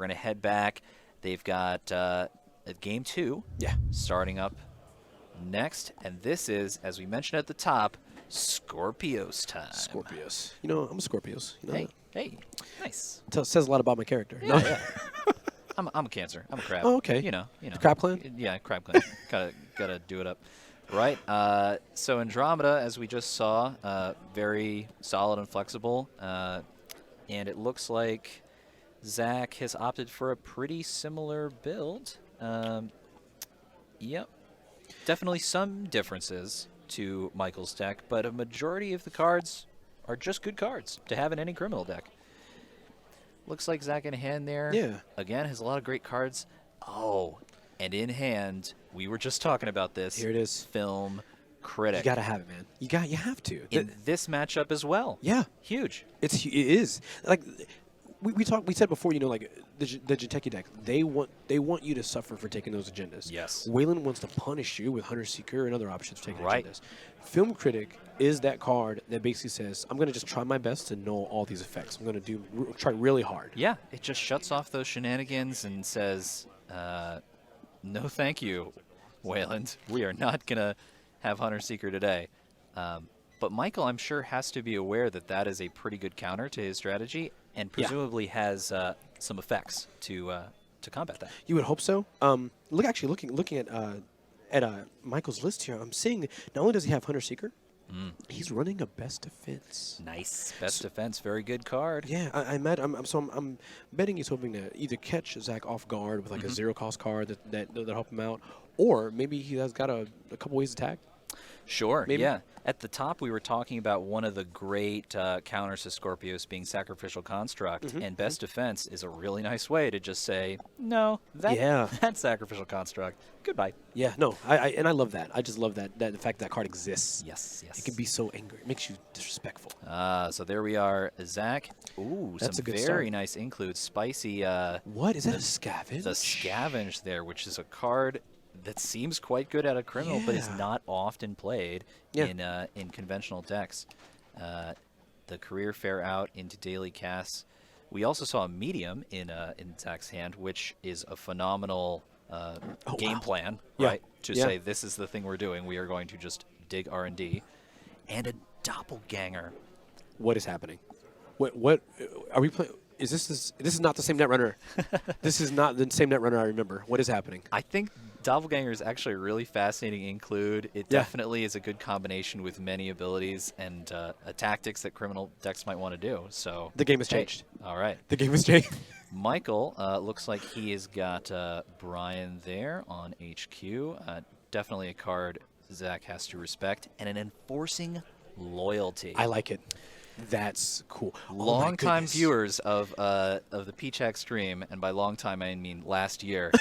We're going to head back. They've got Game 2 starting up next. And this is, as we mentioned at the top, Skorpios time. Skorpios. You know, I'm a Skorpios. You know Hey, nice. Says a lot about my character. Yeah, yeah. I'm a Cancer. I'm a crab. Oh, okay. You know. The crab clan? Yeah, crab clan. gotta do it up. Right. So Andromeda, as we just saw, very solid and flexible. And it looks like Zach has opted for a pretty similar build. Yep. Definitely some differences to Michael's deck, but a majority of the cards are just good cards to have in any criminal deck. Looks like Zach in hand there. Yeah. Again, has a lot of great cards. Oh, and in hand, we were just talking about this. Here it is. Film Critic. You gotta have it, man. You have to. In this matchup as well. Yeah. Huge. It is. Like we said before, you know, like the Jiteki deck, they want you to suffer for taking those agendas. Yes. Wayland wants to punish you with Hunter Seeker and other options for taking Right. agendas. Film Critic is that card that basically says, I'm going to just try my best to know all these effects. I'm going to try really hard. Yeah, it just shuts off those shenanigans and says, no thank you, Wayland. We are not going to have Hunter Seeker today. But Michael, I'm sure, has to be aware that that is a pretty good counter to his strategy and presumably has some effects to combat that. You would hope so. Looking at Michael's list here, I'm seeing not only does he have Hunter Seeker, he's running a Best Defense. Nice. Best Defense, very good card. Yeah, I'm betting he's hoping to either catch Zach off guard with like a zero-cost card that'll help him out, or maybe he has got a couple ways to attack. Sure, Maybe. yeah. At the top, we were talking about one of the great counters to Skorpios being Sacrificial Construct, and Best Defense is a really nice way to just say, no, that Sacrificial Construct, goodbye. Yeah, no, I love that. I just love that the fact that card exists. Yes. It can be so angry. It makes you disrespectful. So there we are, Zach. Ooh, That's some a good very start. nice includes. Spicy. What? Is that a Scavenge? The Scavenge there, which is a card that seems quite good at a criminal, but is not often played in conventional decks. The Career Fair out into daily casts. We also saw a medium in Zach's hand, which is a phenomenal game plan, right? To say this is the thing we're doing. We are going to just dig R&D, and a doppelganger. What is happening? What are we playing? This is not the same Netrunner. This is not the same Netrunner I remember. What is happening? I think Doppelganger is actually a really fascinating include. It definitely is a good combination with many abilities and tactics that criminal decks might want to do. So The game has changed. All right. The game has changed. Michael looks like he has got Brian there on HQ. Definitely a card Zach has to respect. And an Enforcing Loyalty. I like it. That's cool. Long-time viewers of the PeachHack stream, and by long time I mean last year,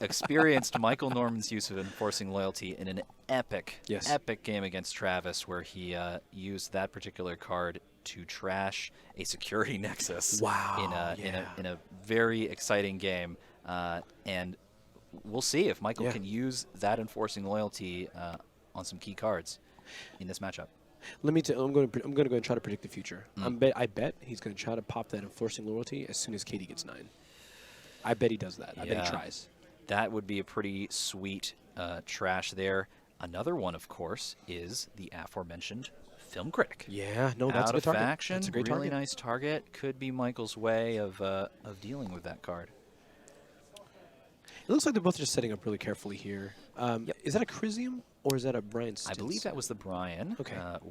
experienced Michael Norman's use of Enforcing Loyalty in an epic game against Travis, where he used that particular card to trash a security nexus. Wow! In a very exciting game, and we'll see if Michael can use that Enforcing Loyalty on some key cards in this matchup. I'm going to go and try to predict the future. I bet he's going to try to pop that Enforcing Loyalty as soon as Katie gets 9. I bet he does that. I bet he tries. That would be a pretty sweet trash there. Another one, of course, is the aforementioned Film Critic. Yeah, no, that's a good target. Faction, that's a great really target. nice target. Could be Michael's way of dealing with that card. It looks like they're both just setting up really carefully here. Is that a Chrysium or is that a Brian Stintz? I believe that was the Brian,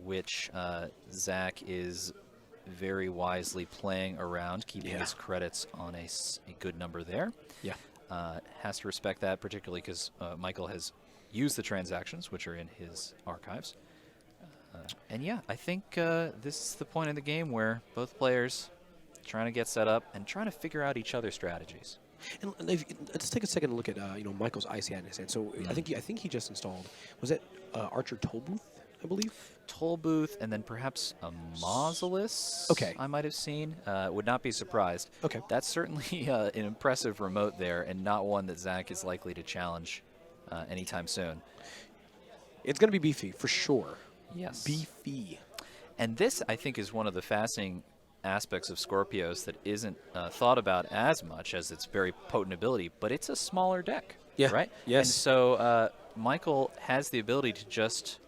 which Zach is very wisely playing around, keeping his credits on a good number there. Yeah. Has to respect that, particularly because Michael has used the transactions, which are in his archives. And yeah, I think this is the point in the game where both players trying to get set up and trying to figure out each other's strategies. And let's take a second to look at Michael's icy hand in his hand. So I think he just installed, was it Archer Tollbooth, I believe? Tollbooth, and then perhaps a Mausolus. I might have seen. Would not be surprised. That's certainly an impressive remote there, and not one that Zach is likely to challenge anytime soon. It's going to be beefy for sure. Yes. Beefy. And this, I think, is one of the fascinating aspects of Skorpios that isn't thought about as much as its very potent ability, but it's a smaller deck, right? Yes. And so Michael has the ability to just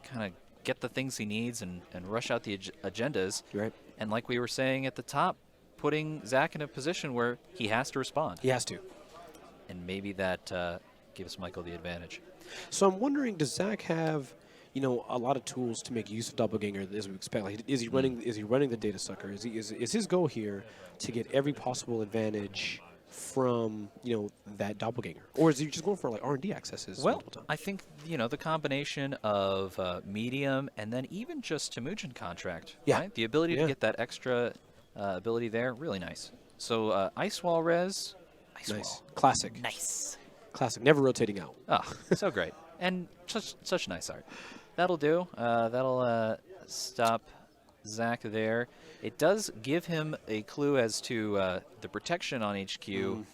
kind of get the things he needs and rush out the agendas. Right. And like we were saying at the top, putting Zach in a position where he has to respond. He has to. And maybe that gives Michael the advantage. So I'm wondering, does Zach have, a lot of tools to make use of Doppelganger as we expect? Like, is he running the data sucker? Is his goal here to get every possible advantage from that Doppelganger, or is he just going for like R&D accesses? Well, I think the combination of medium and then even just Temujin contract, right? The ability to get that extra ability there, really nice. So Ice Wall res, nice, classic, classic, never rotating out. Oh, so great, and such nice art. That'll do. That'll stop Zach there. It does give him a clue as to the protection on HQ,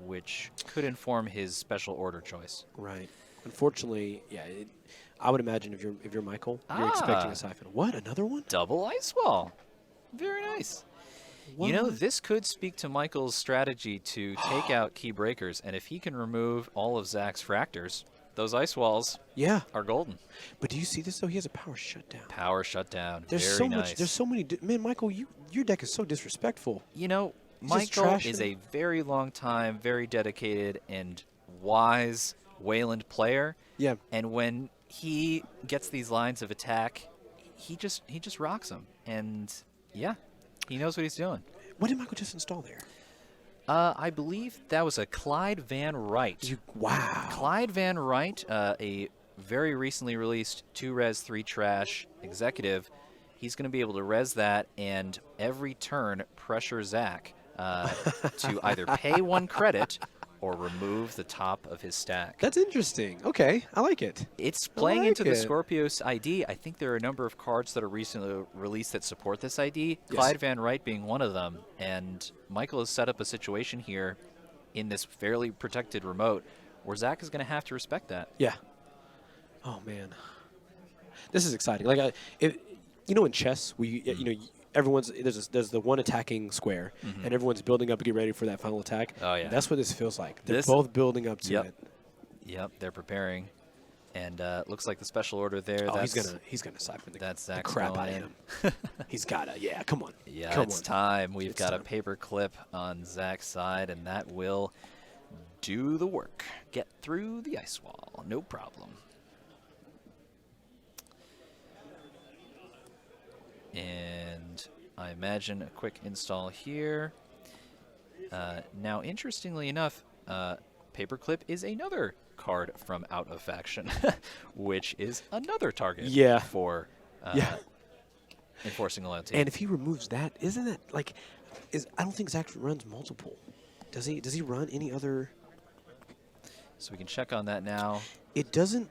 which could inform his special order choice. Right. Unfortunately, yeah. I would imagine if you're Michael, you're expecting a siphon. What? Another one? Double Ice Wall. Very nice. What? This could speak to Michael's strategy to take out key breakers, and if he can remove all of Zach's fractors, those ice walls are golden. But do you see this, though? He has a power shutdown. Power shutdown. There's very so nice. much. There's so many. Man, Michael, your deck is so disrespectful. Michael is a very long time, very dedicated and wise Wayland player. Yeah. And when he gets these lines of attack, he just rocks them. And yeah, he knows what he's doing. What did Michael just install there? I believe that was a Clyde Van Wright. Wow. Clyde Van Wright, a very recently released 2-res 3 trash executive. He's going to be able to res that and every turn pressure Zach to either pay 1 credit or remove the top of his stack. That's interesting. Okay, I like it. It's playing into the Skorpios ID. I think there are a number of cards that are recently released that support this ID, Clyde Van Wright being one of them. And Michael has set up a situation here in this fairly protected remote where Zach is going to have to respect that. Yeah. Oh, man. This is exciting. Like, in chess, everyone's there's the one attacking square, and everyone's building up to get ready for that final attack. Oh yeah, that's what this feels like. They're both building up to it. Yep, they're preparing, and looks like the special order there. Oh, he's gonna siphon the crap out of him. He's gotta. Yeah, come on. Yeah, it's time. We've got a paper clip on Zach's side, and that will do the work. Get through the ice wall, no problem. And I imagine a quick install here. Now, interestingly enough, Paperclip is another card from Out of Faction, which is another target for enforcing loyalty. And if he removes that, isn't that like? I don't think Zach runs multiple. Does he? Does he run any other? So we can check on that now. It doesn't.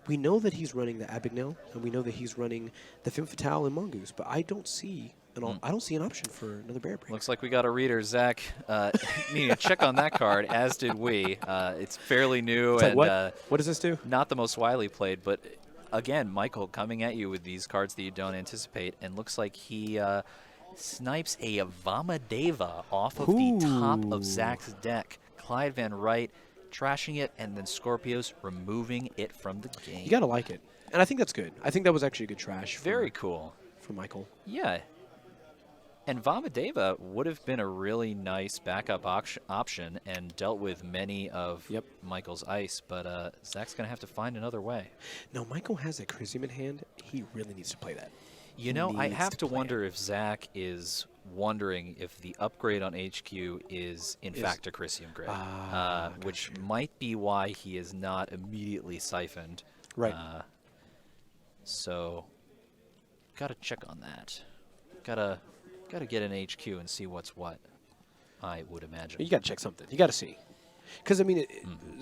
We know that he's running the Abigail, and we know that he's running the Femme Fatale and Mongoose, but I don't see I don't see an option for another Bear Break. Looks like we got a reader, Zach. Needing to check on that card, as did we. It's fairly new and what does this do? Not the most widely played, but again, Michael coming at you with these cards that you don't anticipate, and looks like he snipes a Vamadeva off of the top of Zach's deck. Clyde Van Wright trashing it, and then Skorpios removing it from the game. You gotta like it, and I think that's good. I think that was actually a good trash. Very cool for Michael. Yeah, and Vamadeva would have been a really nice backup option and dealt with many of Michael's ice, but Zach's gonna have to find another way. No, Michael has a Crisium in hand. He really needs to play that. You know, I have to wonder if Zach is wondering if the upgrade on HQ is in fact a Crisium grid, which might be why he is not immediately siphoned. Right. So, gotta check on that. Gotta get an HQ and see what's what, I would imagine. You gotta check something. You gotta see. Because, I mean,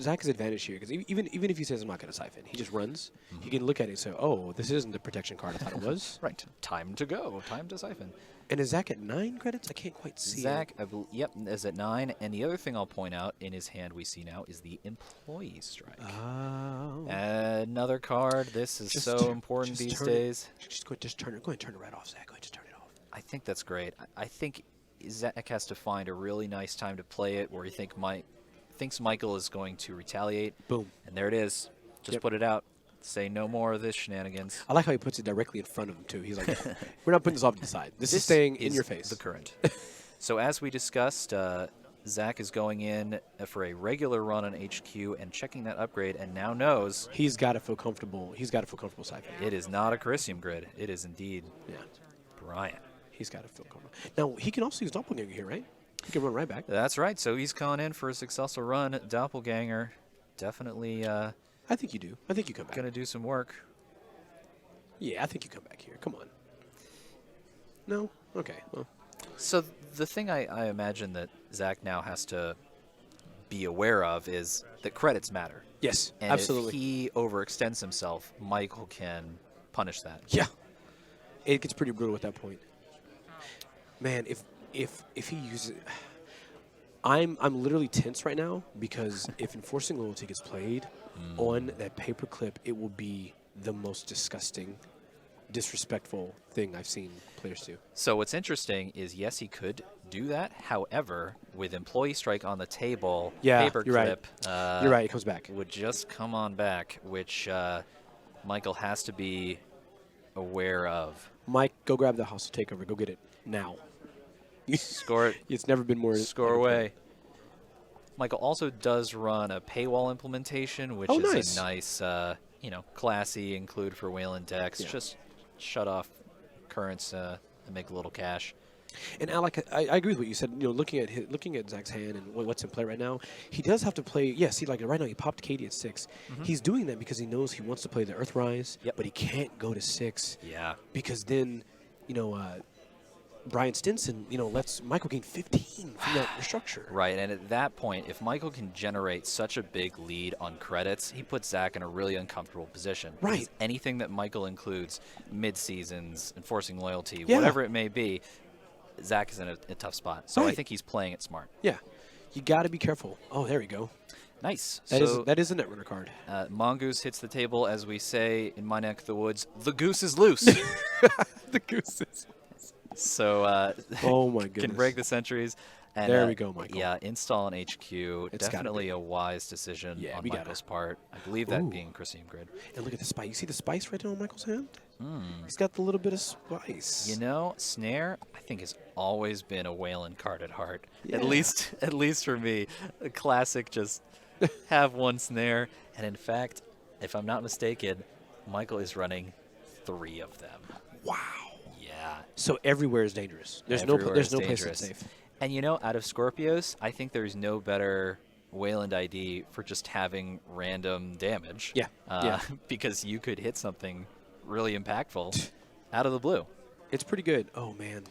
Zach is advantage here. Because even if he says, I'm not going to siphon, he just runs. He can look at it and say, oh, this isn't the protection card I thought it was. Right. Time to go. Time to siphon. And is Zach at 9 credits? I can't quite see Zach, is at 9. And the other thing I'll point out in his hand we see now is the Employee Strike. Oh. Another card. This is so important these days. Just turn it right off, Zach. Go ahead, just turn it off. I think that's great. I think Zach has to find a really nice time to play it where he thinks Michael is going to retaliate. Boom. And there it is. Just put it out. Say no more of this shenanigans. I like how he puts it directly in front of him, too. He's like, we're not putting this off to the side. This is staying in your face. The current. So as we discussed, Zach is going in for a regular run on HQ and checking that upgrade, and now knows he's got to feel comfortable. He's got to feel comfortable siphoning. It is not a Crisium grid. It is indeed Brian. He's got to feel comfortable. Now, he can also use Doppelganger here, right? He can run right back. That's right. So he's calling in for a successful run. Doppelganger definitely... I think you do. I think you come back. Going to do some work. Yeah, I think you come back here. Come on. No? Okay. Well. So the thing I imagine that Zach now has to be aware of is that credits matter. Yes, and absolutely. If he overextends himself, Michael can punish that. Yeah. It gets pretty brutal at that point. Man, if he uses... I'm literally tense right now because if Enforcing Loyalty gets played on that paperclip, it will be the most disgusting, disrespectful thing I've seen players do. So what's interesting is, yes, he could do that. However, with Employee Strike on the table, paperclip you're right. It comes back. Would just come on back, which Michael has to be aware of. Mike, go grab the hostile takeover. Go get it now. Score it. It's never been more. Score away. Michael also does run a paywall implementation, which is a nice, classy include for Wayland decks. Yeah. Just shut off currents and make a little cash. And Alec, I agree with what you said. You know, looking at Zach's hand and what's in play right now, he does have to play. Yes, he right now he popped Katie at 6. He's doing that because he knows he wants to play the Earthrise, but he can't go to 6. Yeah. Because then, Brian Stinson, lets Michael gain 15 from that structure. Right, and at that point, if Michael can generate such a big lead on credits, he puts Zach in a really uncomfortable position. Right. Because anything that Michael includes, mid-seasons, Enforcing Loyalty, whatever it may be, Zach is in a tough spot. So I think he's playing it smart. Yeah. You got to be careful. Oh, there we go. Nice. That is a Netrunner card. Mongoose hits the table, as we say in my neck of the woods. The goose is loose. The goose is loose. So oh my goodness. Can break the sentries. And, there we go, Michael. Yeah, install on HQ. Definitely a wise decision on Michael's part. I believe that being Crisium Grid. And look at the spice. You see the spice right there on Michael's hand? He's got the little bit of spice. Snare, I think, has always been a Wayland card at heart. Yeah. At least for me. A classic, just have one snare. And in fact, if I'm not mistaken, Michael is running 3 of them. Wow. Yeah. So everywhere is dangerous. There's no place that's safe. And out of Skorpios, I think there's no better Wayland ID for just having random damage. Yeah. Because you could hit something really impactful out of the blue. It's pretty good. Oh, man.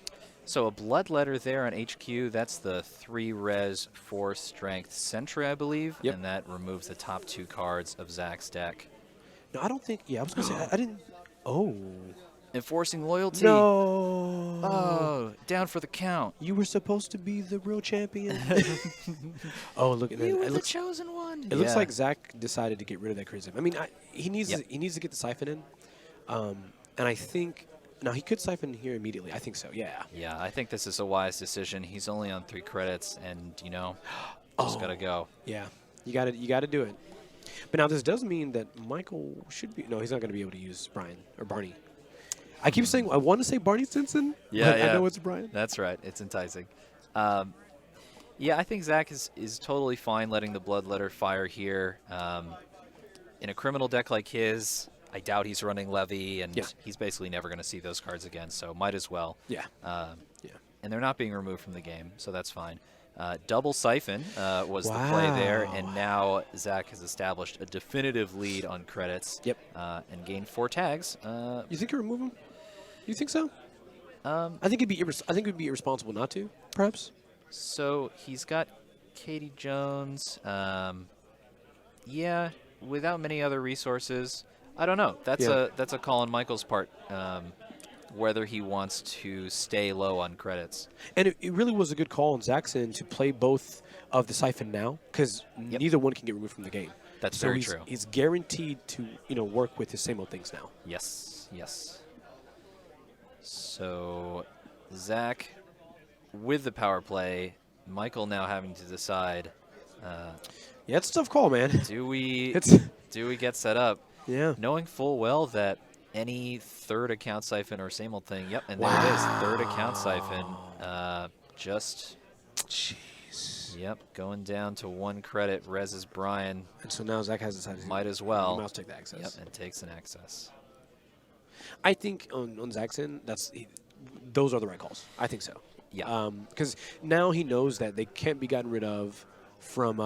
So a Bloodletter there on HQ. That's the 3 res, 4 strength Sentry, I believe. Yep. And that removes the top 2 cards of Zach's deck. No, I don't think. Yeah, I was going to say, I didn't. Oh. Enforcing Loyalty. No. Oh, down for the count. You were supposed to be the real champion. Oh, look at that. You were the chosen one. It looks like Zach decided to get rid of that Crisium. I mean, he needs to get the Siphon in. And I think now he could Siphon here immediately. I think so. Yeah. Yeah, I think this is a wise decision. He's only on 3 credits, and just gotta go. Yeah, you got to do it. But now this does mean that Michael should be. No, he's not going to be able to use Brian or Barney. I keep saying I want to say Barney Stinson. Yeah, but I know it's Brian. That's right. It's enticing. Yeah, I think Zach is totally fine letting the Bloodletter fire here. In a criminal deck like his, I doubt he's running Levy, and he's basically never going to see those cards again, so might as well. Yeah. And they're not being removed from the game, so that's fine. Double Siphon was the play there, and now Zach has established a definitive lead on credits. Yep. And gained 4 tags. You think you remove him? You think so? I think it'd be irresponsible not to, perhaps. So he's got Katie Jones. Yeah, without many other resources. I don't know. That's a call on Michael's part. Whether he wants to stay low on credits. And it really was a good call on Zach's end to play both of the Siphon now, because neither one can get removed from the game. That's very true. He's guaranteed to work with his same old things now. Yes. So Zach with the power play. Michael now having to decide. Yeah, it's a tough call, man. Do we get set up? Yeah. Knowing full well that any third account siphon or same old thing. Yep, and there it is. Third account siphon. Just. Jeez. Yep, going down to 1 credit. Reses Brian. And so now Zach has decided. Might as well. He must take the access. Yep, and takes an access. I think on Zach's end, those are the right calls. I think so. Yeah. Because now he knows that they can't be gotten rid of from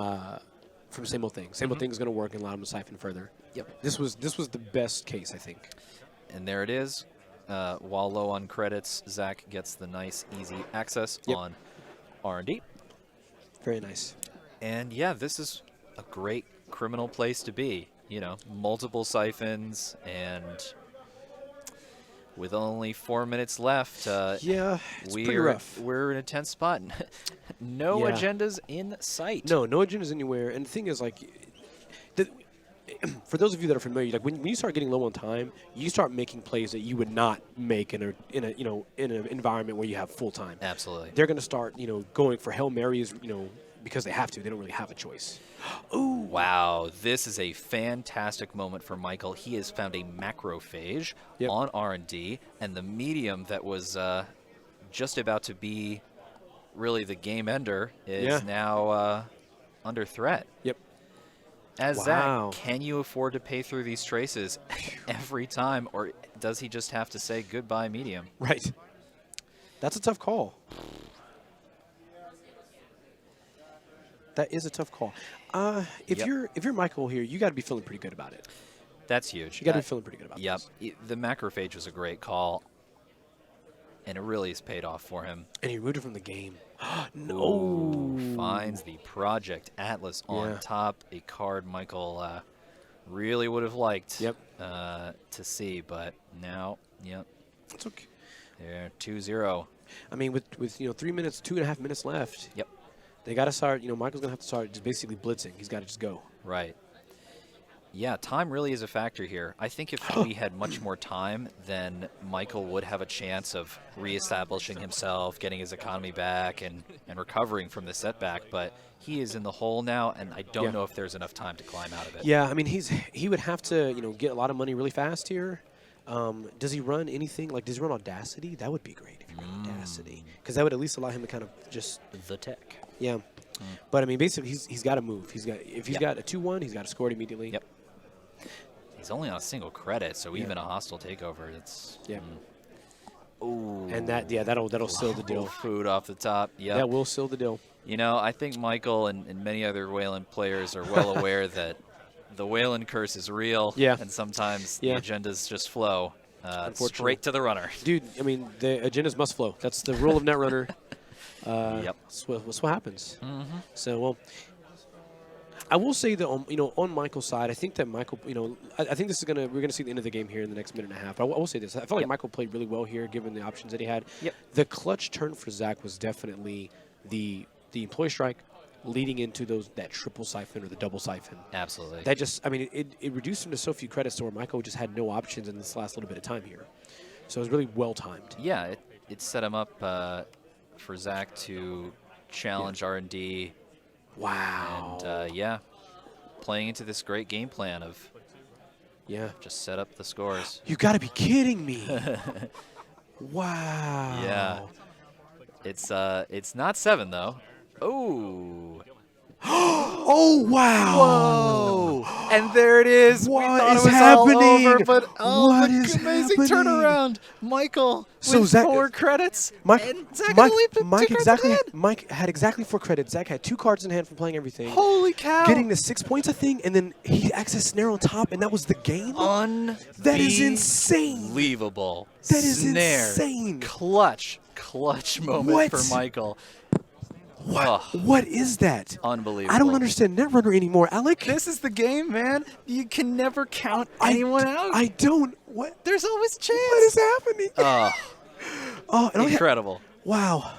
same old thing. Same old thing is going to work and allow him to siphon further. Yep. This was the best case, I think. And there it is. While low on credits, Zach gets the nice, easy access on R&D. Very nice. And yeah, this is a great criminal place to be. You know, multiple siphons, and with only 4 minutes left, yeah, it's pretty rough. We're in a tense spot. No agendas in sight. No agendas anywhere. And the thing is, like, for those of you that are familiar, like when you start getting low on time, you start making plays that you would not make in an environment where you have full time. Absolutely. They're going to start going for Hail Marys, because they have to. They don't really have a choice. Ooh. Wow, this is a fantastic moment for Michael. He has found a macrophage on R&D, and the medium that was just about to be really the game ender is now under threat. Yep. As Zach, can you afford to pay through these traces every time, or does he just have to say goodbye medium? Right. That's a tough call. That is a tough call. If you're Michael here, you got to be feeling pretty good about it. That's huge. You got to be feeling pretty good about it. Yep. The macrophage was a great call, and it really has paid off for him. And he removed it from the game. No. Ooh, finds the Project Atlas on top, a card Michael really would have liked to see, but now, it's okay. They're 2-0. I mean, with 3 minutes, 2.5 minutes left. Yep. They got to start. Michael's gonna have to start just basically blitzing. He's got to just go. Right. Yeah, time really is a factor here. I think if we had much more time, then Michael would have a chance of reestablishing himself, getting his economy back, and recovering from the setback. But he is in the hole now, and I don't know if there's enough time to climb out of it. Yeah, I mean, he would have to get a lot of money really fast here. Does he run anything? Like, does he run Audacity? That would be great if he ran Audacity, because that would at least allow him to kind of just the tech. Yeah, but I mean, basically, he's got to move. If he's got a 2-1, he's got to score it immediately. Yep. He's only on a single credit, so even a hostile takeover, it's ooh. And that'll seal the deal. Food off the top. Yeah, that will seal the deal. I think Michael and many other Wayland players are well aware that the Wayland curse is real. Yeah. And sometimes the agendas just flow straight to the runner. Dude, I mean, the agendas must flow. That's the rule of Netrunner. Yep. That's what happens. So, well, I will say that on Michael's side, I think that Michael, I think we're gonna see the end of the game here in the next minute and a half. But I will say this: I felt like Michael played really well here, given the options that he had. Yep. The clutch turn for Zach was definitely the employee strike, leading into that triple siphon or the double siphon. Absolutely. That just, I mean, it reduced him to so few credits, to where Michael just had no options in this last little bit of time here. So it was really well timed. Yeah, it set him up for Zach to challenge R&D. Wow. And playing into this great game plan of just set up the scores. You got to be kidding me. Wow. Yeah. It's not 7 though. Oh. Oh, wow. Whoa. And there it is. What we thought is it was happening? all over, but what the is amazing happening? turnaround. Michael so with Zach, 4 credits. Mike Zach Mike had exactly 4 credits. Zach had 2 cards in hand from playing everything. Holy cow. Getting the 6 points, I think, and then he accessed Snare on top, and that was the game? That is insane. Unbelievable. That is Snare. insane. Clutch moment for Michael. What is that? Unbelievable. I don't understand Netrunner anymore, Alec. This is the game, man. You can never count anyone out. I don't. What? There's always a chance. What is happening? Incredible. Wow.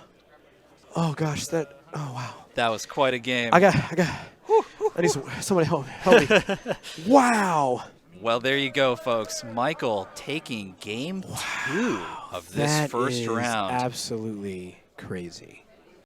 Oh gosh, oh wow. That was quite a game. I need somebody help me. Wow. Well, there you go, folks. Michael taking game 2 of this first round. Absolutely crazy.